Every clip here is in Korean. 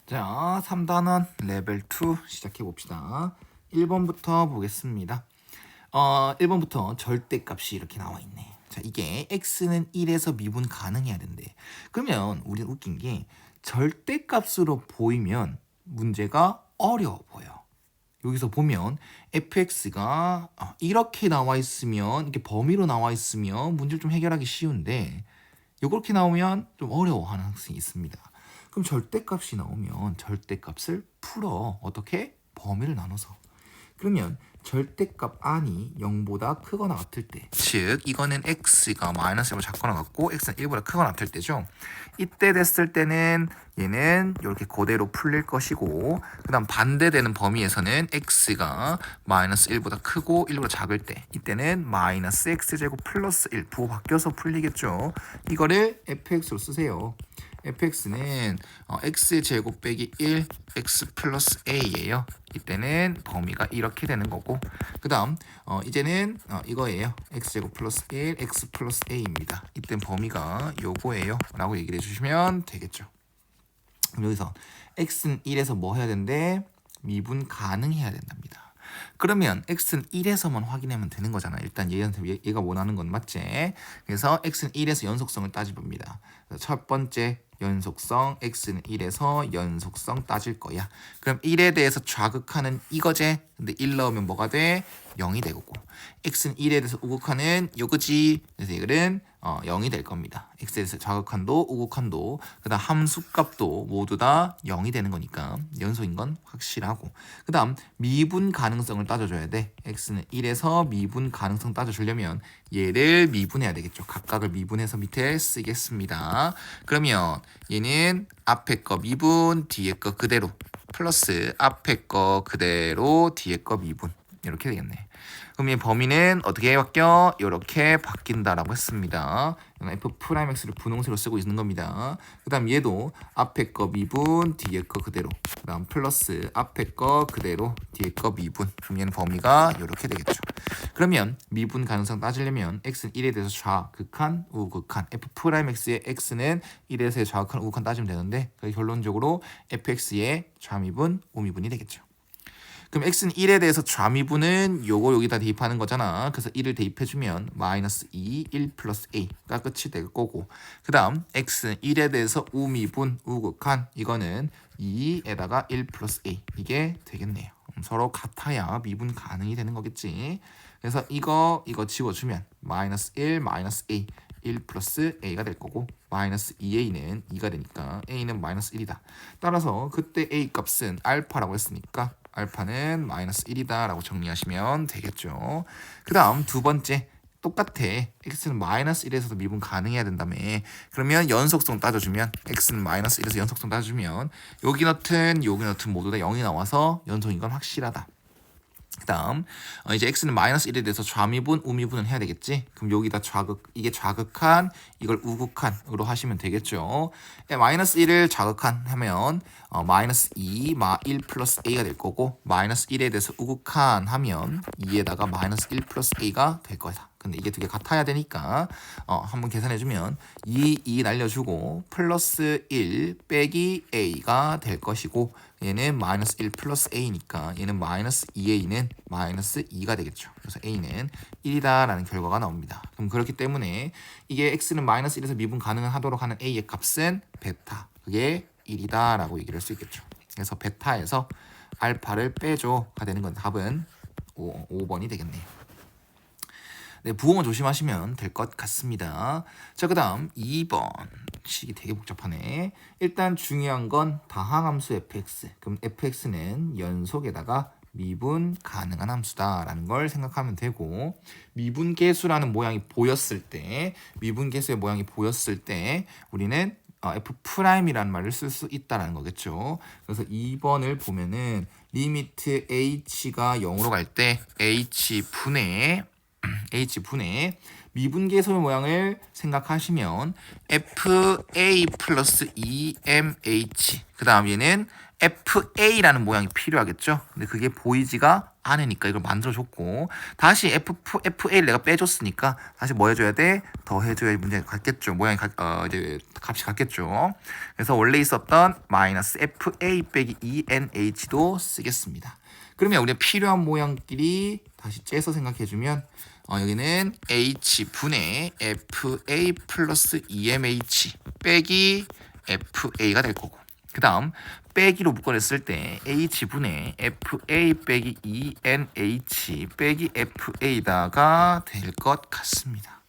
자, 3단원 레벨 2 시작해 봅시다. 1번부터 보겠습니다. 1번부터 절대값이 이렇게 나와 있네. 자, 이게 x는 1에서 미분 가능해야 된대. 그러면 우리는 웃긴 게 절대값으로 보이면 문제가 어려워 보여. 여기서 보면 fx가 이렇게 나와 있으면, 이렇게 범위로 나와 있으면 문제를 좀 해결하기 쉬운데 이렇게 나오면 좀 어려워하는 학생이 있습니다. 그럼 절대값이 나오면 절대값을 풀어. 어떻게? 범위를 나눠서. 그러면 절대값 안이 0보다 크거나 같을 때, 즉 이거는 x가 마이너스 1보다 작거나 같고 x는 1보다 크거나 같을 때죠. 이때 됐을 때는 얘는 이렇게 그대로 풀릴 것이고, 그 다음 반대되는 범위에서는 x가 마이너스 1보다 크고 1보다 작을 때, 이때는 마이너스 x제곱 플러스 1 부호 바뀌어서 풀리겠죠. 이거를 fx로 쓰세요. fx는 x제곱 빼기 1 x 플러스 a예요. 이때는 범위가 이렇게 되는 거고, 그 다음 이제는 이거예요. x제곱 플러스 1 x 플러스 a입니다. 이땐 범위가 요거예요 라고 얘기를 해주시면 되겠죠. 그럼 여기서 x는 1에서 뭐 해야 된대? 미분 가능해야 된답니다. 그러면 x는 1에서만 확인하면 되는 거잖아. 일단 얘가 원하는 건 맞지? 그래서 x는 1에서 연속성을 따져봅니다. 첫 번째 연속성 x는 1에서 연속성 따질 거야. 그럼 1에 대해서 좌극하는 이거지. 근데 1 넣으면 뭐가 돼? 0이 되고, x는 1에 대해서 우극하는 요거지. 그래서 이거는 0이 될 겁니다. x에 대해서 좌극한도 우극한도 그 다음 함수값도 모두 다 0이 되는 거니까 연속인 건 확실하고, 그 다음 미분 가능성을 따져줘야 돼. x는 1에서 미분 가능성 따져주려면 얘를 미분해야 되겠죠. 각각을 미분해서 밑에 쓰겠습니다. 그러면 얘는 앞에 거 미분, 뒤에 거 그대로, 플러스 앞에 거 그대로, 뒤에 거 미분, 이렇게 되겠네. 그럼 이 범위는 어떻게 바뀌어? 이렇게 바뀐다라고 했습니다. f'x를 분홍색으로 쓰고 있는 겁니다. 그 다음 얘도 앞에 거 미분, 뒤에 거 그대로, 그 다음 플러스 앞에 거 그대로, 뒤에 거 미분. 그럼 얘는 범위가 이렇게 되겠죠. 그러면 미분 가능성 따지려면 x는 1에 대해서 좌극한, 우극한, f'x의 x는 1에서 좌극한, 우극한 따지면 되는데, 결론적으로 fx의 좌미분, 우미분이 되겠죠. 그럼 x는 1에 대해서 좌미분은 요거 여기다 대입하는 거잖아. 그래서 1을 대입해주면 마이너스 2, 1 플러스 a가 끝이 될 거고, 그 다음 x는 1에 대해서 우미분, 우극한, 이거는 2에다가 1 플러스 a, 이게 되겠네요. 서로 같아야 미분 가능이 되는 거겠지. 그래서 이거 지워주면 마이너스 1, 마이너스 a, 1 플러스 a가 될 거고, 마이너스 2a는 2가 되니까 a는 마이너스 1이다. 따라서 그때 a 값은 알파라고 했으니까 알파는 마이너스 1이다 라고 정리하시면 되겠죠. 그 다음 두 번째 똑같아. x는 마이너스 1에서도 미분 가능해야 된다며. 그러면 연속성 따져주면, x는 마이너스 1에서 연속성 따져주면 여기 넣든 모두 다 0이 나와서 연속인 건 확실하다. 그 다음 이제 x는 마이너스 1에 대해서 좌미분, 우미분은 해야 되겠지. 그럼 여기다 이게 좌극한, 이걸 우극한으로 하시면 되겠죠. 마이너스 1을 좌극한 하면 마이너스 2, 마 1 플러스 a가 될 거고, 마이너스 1에 대해서 우극한 하면 2에다가 마이너스 1 플러스 a가 될 거다. 근데 이게 두 개 같아야 되니까 한번 계산해주면 2 날려주고 플러스 1 빼기 a가 될 것이고, 얘는 마이너스 1 플러스 a니까 얘는 마이너스 2a는 마이너스 2가 되겠죠. 그래서 a는 1이다 라는 결과가 나옵니다. 그럼 그렇기 때문에 이게 x는 마이너스 1에서 미분 가능하도록 하는 a의 값은 베타, 그게 1이다 라고 얘기를 할 수 있겠죠. 그래서 베타에서 알파를 빼줘가 되는 건 답은 5번이 되겠네요. 네, 부호만 조심하시면 될 것 같습니다. 자, 그 다음 2번. 식이 되게 복잡하네. 일단 중요한 건 다항함수 fx. 그럼 fx는 연속에다가 미분 가능한 함수다라는 걸 생각하면 되고, 미분계수라는 모양이 보였을 때, 미분계수의 모양이 보였을 때 우리는 f'이라는 말을 쓸 수 있다라는 거겠죠. 그래서 2번을 보면은 리미트 h가 0으로 갈 때 h분의 미분계수의 모양을 생각하시면 fa 플러스 2mh, 그 다음 얘는 fa라는 모양이 필요하겠죠. 근데 그게 보이지가 안에니까 이걸 만들어줬고 다시 FA를 내가 빼줬으니까 다시 뭐 해줘야 돼? 더해줘야 문제가 같겠죠. 모양이 이제 값이 같겠죠. 그래서 원래 있었던 마이너스 FA 빼기 ENH도 쓰겠습니다. 그러면 우리가 필요한 모양끼리 다시 째서 생각해주면 여기는 H분의 FA 플러스 EMH 빼기 FA가 될 거고 그 다음 빼기로 묶어냈을 때 H분의 FA 빼기 ENH 빼기 FA다가 될 것 같습니다.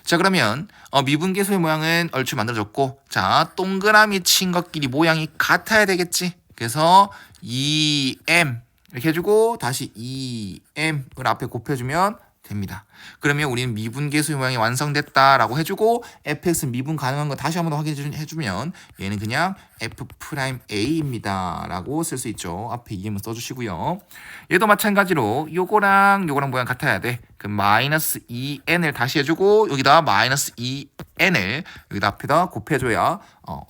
자 그러면 미분계수의 모양은 얼추 만들어졌고 자 동그라미 친 것끼리 모양이 같아야 되겠지. 그래서 2M 이렇게 해주고 다시 2M을 앞에 곱해주면 됩니다. 그러면 우리는 미분계수의 모양이 완성됐다라고 해주고 fx 미분 가능한 거 다시 한번 더 확인해주면 얘는 그냥 f'A입니다 라고 쓸 수 있죠. 앞에 EM은 써주시고요. 얘도 마찬가지로 요거랑 모양 같아야 돼. 그 마이너스 2n을 다시 해주고 여기다 마이너스 2n을 여기다 앞에다 곱해줘야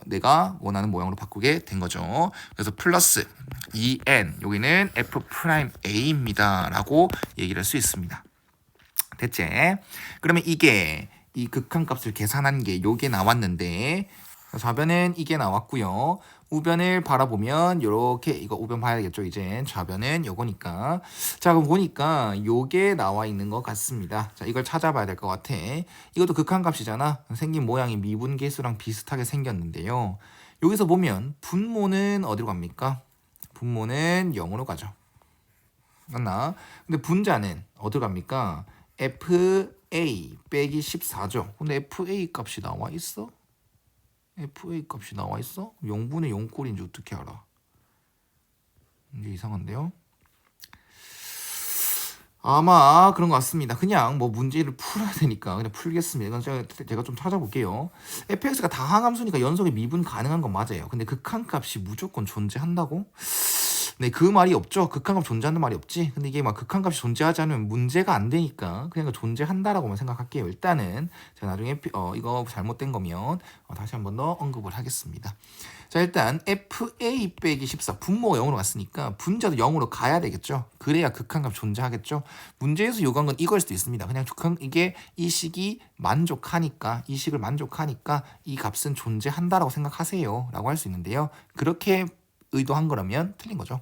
내가 원하는 모양으로 바꾸게 된 거죠. 그래서 플러스 2n 여기는 f'A입니다 라고 얘기를 할 수 있습니다. 됐지? 그러면 이게 이 극한값을 계산한 게 요게 나왔는데 좌변은 이게 나왔고요. 우변을 바라보면 요렇게 이거 우변 봐야겠죠. 이제 좌변은 요거니까 자 그럼 보니까 요게 나와 있는 것 같습니다. 자 이걸 찾아봐야 될 것 같아. 이것도 극한값이잖아. 생긴 모양이 미분계수랑 비슷하게 생겼는데요. 여기서 보면 분모는 어디로 갑니까? 분모는 0으로 가죠. 맞나? 근데 분자는 어디로 갑니까? FA 빼기 14죠. 근데 FA 값이 나와 있어? FA 값이 나와 있어? 0분의 0꼴인지 어떻게 알아? 이게 이상한데요? 아마 그런 것 같습니다. 그냥 뭐 문제를 풀어야 되니까 그냥 풀겠습니다. 이건 제가 좀 찾아볼게요. fx가 다항함수니까 연속에 미분 가능한 건 맞아요. 근데 극한값이 무조건 존재한다고? 네, 그 말이 없죠. 극한값 존재하는 말이 없지. 근데 이게 막 극한값이 존재하지 않으면 문제가 안 되니까 그냥 존재한다라고만 생각할게요. 일단은 제가 나중에 이거 잘못된 거면 다시 한 번 더 언급을 하겠습니다. 자, 일단 FA 빼기 14 분모가 0으로 갔으니까 분자도 0으로 가야 되겠죠. 그래야 극한값 존재하겠죠. 문제에서 요구한 건 이걸 수도 있습니다. 그냥 이게 이 식이 만족하니까 이 식을 만족하니까 이 값은 존재한다라고 생각하세요 라고 할 수 있는데요. 그렇게 의도한 거라면 틀린 거죠.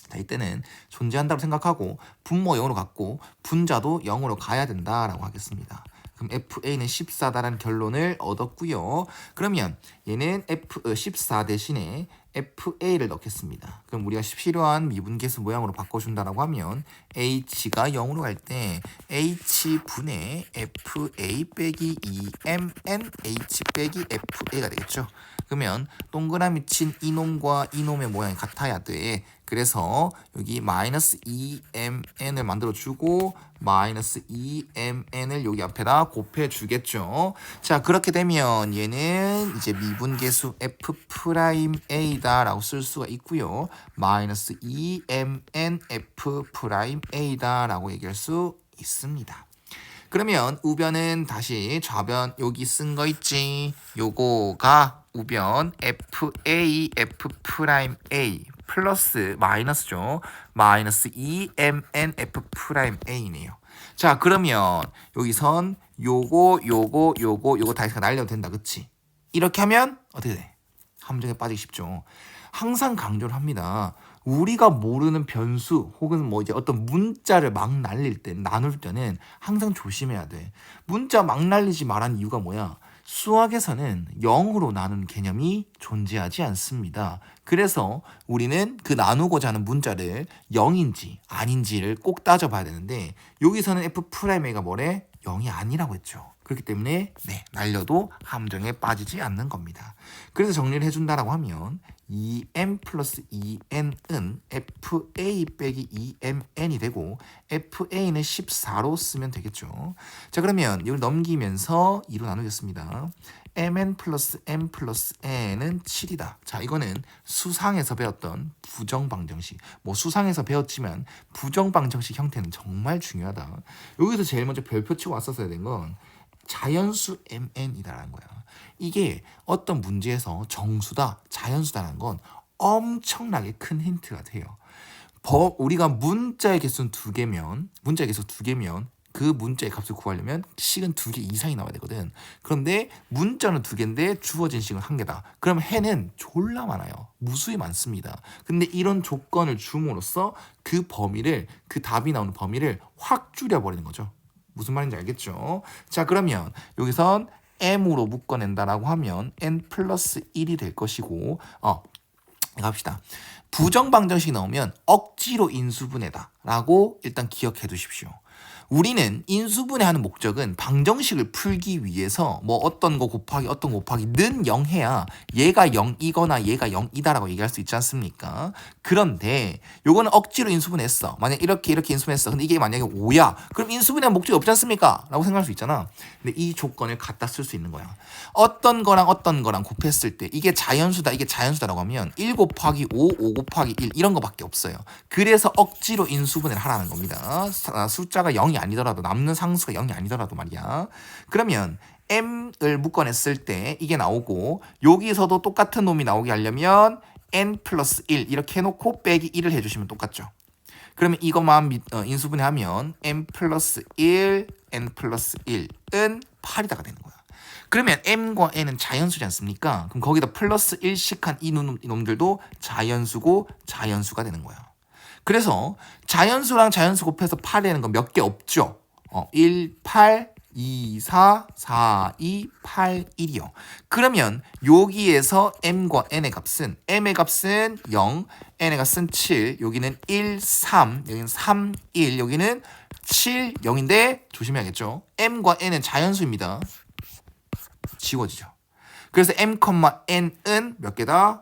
자, 이때는 존재한다고 생각하고 분모 0으로 갔고 분자도 0으로 가야 된다라고 하겠습니다. 그럼 FA는 14다라는 결론을 얻었고요. 그러면 얘는 14 대신에 FA를 넣겠습니다. 그럼 우리가 필요한 미분계수 모양으로 바꿔준다라고 하면 H가 0으로 갈 때 H분의 FA 빼기 2MNH 빼기 FA가 되겠죠. 그러면 동그라미 친 이놈과 이놈의 모양이 같아야 돼. 그래서 여기 마이너스 2mn을 만들어주고 마이너스 2mn을 여기 앞에다 곱해주겠죠. 자 그렇게 되면 얘는 이제 미분계수 f'A다 라고 쓸 수가 있고요. 마이너스 2mn f'A다 라고 얘기할 수 있습니다. 그러면 우변은 다시 좌변 여기 쓴 거 있지. 요거가 우변 FA F'A 플러스 마이너스죠. 마이너스 2mn F'A네요. 자 그러면 여기선 요거 다시 날려도 된다. 그치? 이렇게 하면 어떻게 돼? 함정에 빠지기 쉽죠. 항상 강조를 합니다. 우리가 모르는 변수 혹은 뭐 이제 어떤 문자를 막 날릴 때 나눌 때는 항상 조심해야 돼. 문자 막 날리지 말한 이유가 뭐야? 수학에서는 0으로 나누는 개념이 존재하지 않습니다. 그래서 우리는 그 나누고자 하는 문자를 0인지 아닌지를 꼭 따져봐야 되는데 여기서는 F'A가 뭐래? 0이 아니라고 했죠. 그렇기 때문에 날려도 함정에 빠지지 않는 겁니다. 그래서 정리를 해준다라고 하면 2m 플러스 2n은 FA 빼기 2mn이 되고 FA는 14로 쓰면 되겠죠. 자 그러면 이걸 넘기면서 2로 나누겠습니다. mn 플러스 m 플러스 n은 7이다. 자 이거는 수상에서 배웠던 부정방정식. 뭐 수상에서 배웠지만 부정방정식 형태는 정말 중요하다. 여기서 제일 먼저 별표 치고 왔었어야 된 건 자연수 mn이다라는 거야. 이게 어떤 문제에서 정수다, 자연수다라는 건 엄청나게 큰 힌트가 돼요. 우리가 문자의 개수는 문자의 개수 두 개면 그 문자의 값을 구하려면 식은 두 개 이상이 나와야 되거든. 그런데 문자는 두 개인데 주어진 식은 한 개다. 그럼 해는 졸라 많아요. 무수히 많습니다. 근데 이런 조건을 줌으로써 그 답이 나오는 범위를 확 줄여버리는 거죠. 무슨 말인지 알겠죠? 자, 그러면 여기선 m으로 묶어낸다라고 하면 n 플러스 1이 될 것이고 갑시다. 부정방정식이 나오면 억지로 인수분해다 라고 일단 기억해 두십시오. 우리는 인수분해하는 목적은 방정식을 풀기 위해서 뭐 어떤 거 곱하기 는 0 해야 얘가 0이거나 얘가 0이다라고 얘기할 수 있지 않습니까? 그런데 요거는 억지로 인수분해했어. 만약 이렇게 인수분해했어. 근데 이게 만약에 5야. 그럼 인수분해한 목적이 없지 않습니까? 라고 생각할 수 있잖아. 근데 이 조건을 갖다 쓸 수 있는 거야. 어떤 거랑 곱했을 때 이게 자연수다라고 하면 1 곱하기 5 곱하기 1 이런 거밖에 없어요. 그래서 억지로 인수분해를 하라는 겁니다. 숫자가 0이 아니더라도 남는 상수가 0이 아니더라도 말이야. 그러면 m을 묶어냈을 때 이게 나오고 여기서도 똑같은 놈이 나오게 하려면 n 플러스 1 이렇게 해놓고 빼기 1을 해주시면 똑같죠. 그러면 이것만 인수분해하면 n 플러스 1, n 플러스 1은 8이다가 되는 거야. 그러면 m과 n은 자연수지 않습니까? 그럼 거기다 플러스 1씩 한 이놈들도 자연수고 자연수가 되는 거야. 그래서 자연수랑 자연수 곱해서 8이 되는 건 몇 개 없죠. 1, 8, 2, 4, 4, 2, 8, 1이요. 그러면 여기에서 m과 n의 값은 m의 값은 0, n의 값은 7, 여기는 1, 3, 여기는 3, 1, 여기는 7, 0인데 조심해야겠죠. m과 n은 자연수입니다. 지워지죠. 그래서 m, n은 몇 개다?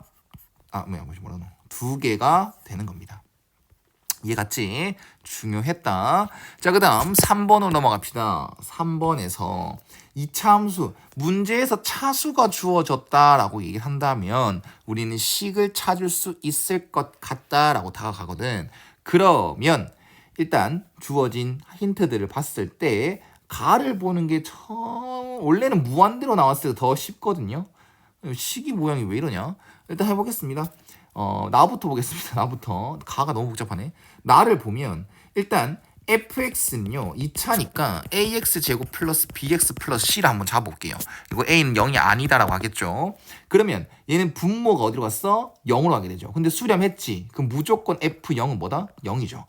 두 개가 되는 겁니다. 이해 갔지? 중요했다. 자, 그 다음 3번으로 넘어갑시다. 3번에서 이차 함수, 문제에서 차수가 주어졌다라고 얘기를 한다면 우리는 식을 찾을 수 있을 것 같다라고 다가가거든. 그러면 일단 주어진 힌트들을 봤을 때 가를 보는 게 원래는 무한대로 나왔을 때 더 쉽거든요. 식이 모양이 왜 이러냐? 일단 해보겠습니다. 나부터 보겠습니다. 나부터. 가가 너무 복잡하네. 나를 보면 일단 fx는요 2차니까 ax 제곱 플러스 bx 플러스 c를 한번 잡아볼게요. 이거 a는 0이 아니다라고 하겠죠. 그러면 얘는 분모가 어디로 갔어? 0으로 가게 되죠. 근데 수렴했지. 그럼 무조건 f0은 뭐다? 0이죠.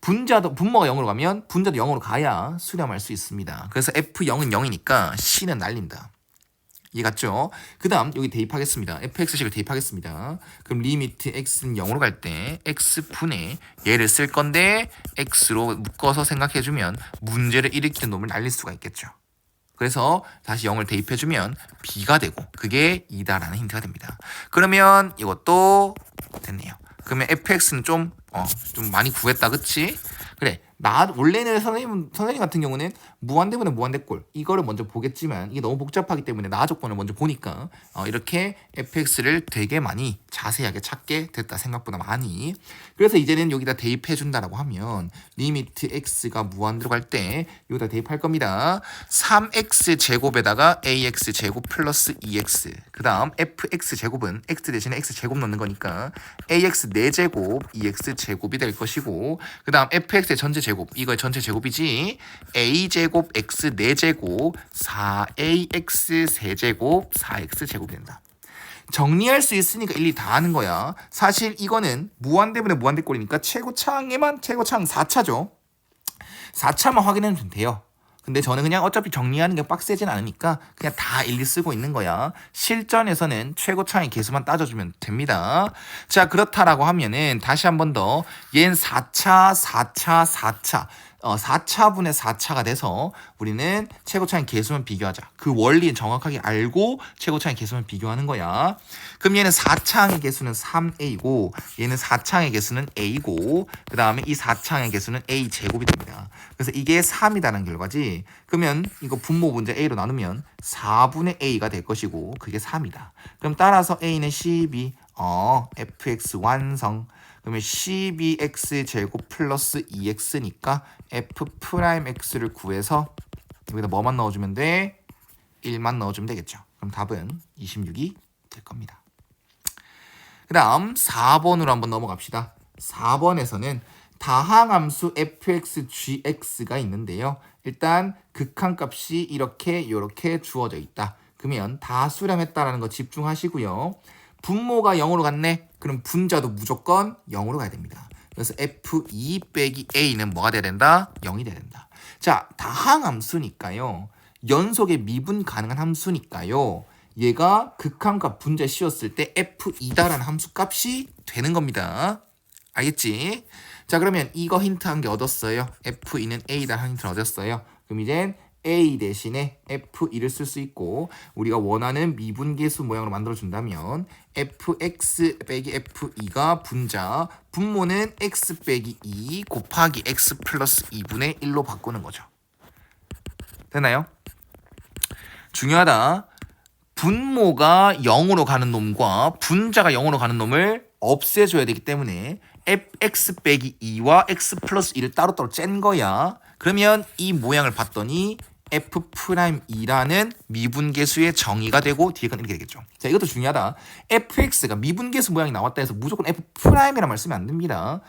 분모가 0으로 가면 분자도 0으로 가야 수렴할 수 있습니다. 그래서 f0은 0이니까 c는 날린다. 이해 갔죠? 그 다음 여기 대입하겠습니다. fx식을 대입하겠습니다. 그럼 리미트 x는 0으로 갈 때 x분의 얘를 쓸 건데 x로 묶어서 생각해주면 문제를 일으키는 놈을 날릴 수가 있겠죠. 그래서 다시 0을 대입해주면 b가 되고 그게 2다라는 힌트가 됩니다. 그러면 이것도 됐네요. 그러면 fx는 좀 많이 구했다, 그치? 그래. 원래는 선생님 같은 경우는 무한대분의 무한대꼴 이거를 먼저 보겠지만 이게 너무 복잡하기 때문에 나 조건을 먼저 보니까 이렇게 fx를 되게 많이 자세하게 찾게 됐다. 생각보다 많이. 그래서 이제는 여기다 대입해 준다라고 하면 리미트 x가 무한대로 갈 때 여기다 대입할 겁니다. 3x 제곱에다가 ax 제곱 플러스 2x 그 다음 fx 제곱은 x 대신에 x 제곱 넣는 거니까 ax 4제곱 2x 제곱이 될 것이고 그 다음 fx의 전체 제곱 이거의 전체 제곱이지 a제곱 x 4제곱 4ax 세제곱 4x 제곱이 된다. 정리할 수 있으니까 일일이 다 하는 거야. 사실 이거는 무한대분의 무한대꼴이니까 최고차항 4차죠. 4차만 확인해주면 돼요. 근데 저는 그냥 어차피 정리하는 게 빡세진 않으니까 그냥 다 일일이 쓰고 있는 거야. 실전에서는 최고차항의 개수만 따져주면 됩니다. 자, 그렇다라고 하면은 다시 한 번 더 얘는 4차 4차분의 4차가 돼서 우리는 최고차항 개수만 비교하자. 그 원리는 정확하게 알고 최고차항 개수만 비교하는 거야. 그럼 얘는 4차항의 개수는 3a고 얘는 4차항의 개수는 a고 그 다음에 이 4차항의 개수는 a 제곱이 됩니다. 그래서 이게 3이라는 결과지. 그러면 이거 분모 문제 a로 나누면 4분의 a가 될 것이고 그게 3이다. 그럼 따라서 a는 12 fx 완성. 그러면 12x 제곱 플러스 2x니까 f 프라임 x를 구해서 여기다 뭐만 넣어주면 돼? 1만 넣어주면 되겠죠. 그럼 답은 26이 될 겁니다. 그 다음 4번으로 한번 넘어갑시다. 4번에서는 다항함수 fx, gx가 있는데요. 일단 극한값이 이렇게 주어져 있다. 그러면 다 수렴했다라는 거 집중하시고요. 분모가 0으로 갔네? 그럼 분자도 무조건 0으로 가야 됩니다. 그래서 f2 빼기 a는 뭐가 돼야 된다? 0이 돼야 된다. 자, 다항함수니까요. 연속의 미분 가능한 함수니까요. 얘가 극한값 분자 씌웠을 때 f2다라는 함수 값이 되는 겁니다. 알겠지? 자, 그러면 이거 힌트 한 개 얻었어요. f2는 a다라는 힌트를 얻었어요. 그럼 이젠 a 대신에 f2를 쓸 수 있고 우리가 원하는 미분계수 모양으로 만들어준다면 fx 빼기 f2가 분자, 분모는 x 빼기 2 곱하기 x 플러스 2분의 1로 바꾸는 거죠. 되나요? 중요하다. 분모가 0으로 가는 놈과 분자가 0으로 가는 놈을 없애줘야 되기 때문에 fx 빼기 2와 x 플러스 2를 따로따로 짠 거야. 그러면 이 모양을 봤더니 f'2라는 미분계수의 정의가 되고 뒤에 건 이렇게 되겠죠. 자, 이것도 중요하다. fx가 미분계수 모양이 나왔다 해서 무조건 f'이란 말 쓰면 안 됩니다.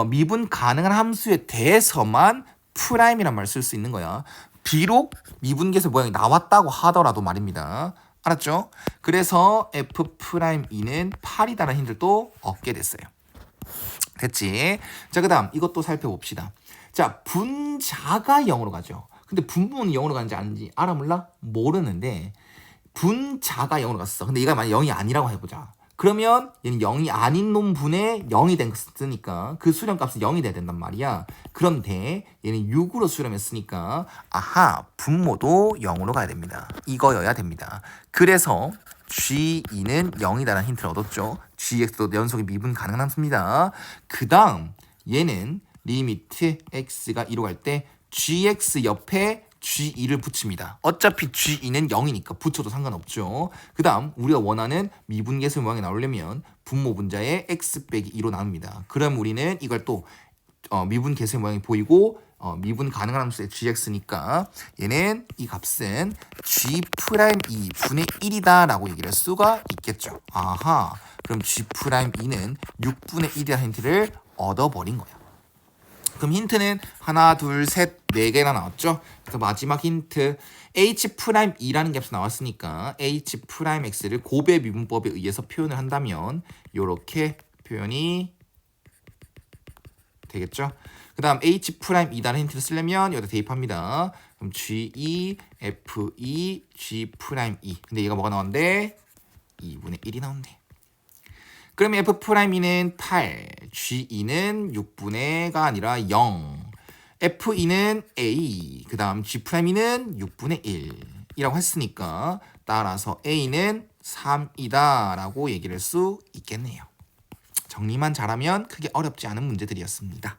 미분 가능한 함수에 대해서만 프라임이란 말 쓸 수 있는 거야. 비록 미분계수 모양이 나왔다고 하더라도 말입니다. 알았죠? 그래서 f'2는 8이다라는 힌트도 얻게 됐어요. 됐지? 자, 그 다음 이것도 살펴봅시다. 자, 분자가 0으로 가죠. 근데 분모는 0으로 가는지 아닌지 알아 몰라? 모르는데 분자가 0으로 갔어. 근데 얘가 만약 0이 아니라고 해보자. 그러면 얘는 0이 아닌 놈분의 0이 됐으니까 그 수렴값은 0이 돼야 된단 말이야. 그런데 얘는 6으로 수렴했으니까 아하, 분모도 0으로 가야 됩니다. 이거여야 됩니다. 그래서 G2는 0이다라는 힌트를 얻었죠. GX도 연속의 미분 가능한 함수입니다. 그 다음 얘는 리미트 x가 2로 갈 때 gx 옆에 g2를 붙입니다. 어차피 g2는 0이니까 붙여도 상관없죠. 그 다음 우리가 원하는 미분계수 모양이 나오려면 분모 분자에 x 빼기 2로 나눕니다. 그럼 우리는 이걸 또 미분계수 모양이 보이고 미분 가능한 함수의 gx니까 얘는 이 값은 g'2 분의 1이다 라고 얘기를 할 수가 있겠죠. 아하, 그럼 g'2는 6분의 1이라는 힌트를 얻어버린 거야. 그럼 힌트는 하나, 둘, 셋, 네 개나 나왔죠? 그래서 마지막 힌트 h'2라는 값이 나왔으니까 h'x를 곱의 미분법에 의해서 표현을 한다면 이렇게 표현이 되겠죠? 그 다음 h'2라는 힌트를 쓰려면 여기다 대입합니다. 그럼 g2, f2, g'2 근데 얘가 뭐가 나온대? 2분의 1이 나온대. 그러면 f'2는 8, g2는 6분의가 아니라 0, f2는 a, 그 다음 g'2는 6분의 1이라고 했으니까 따라서 a는 3이다 라고 얘기를 할 수 있겠네요. 정리만 잘하면 크게 어렵지 않은 문제들이었습니다.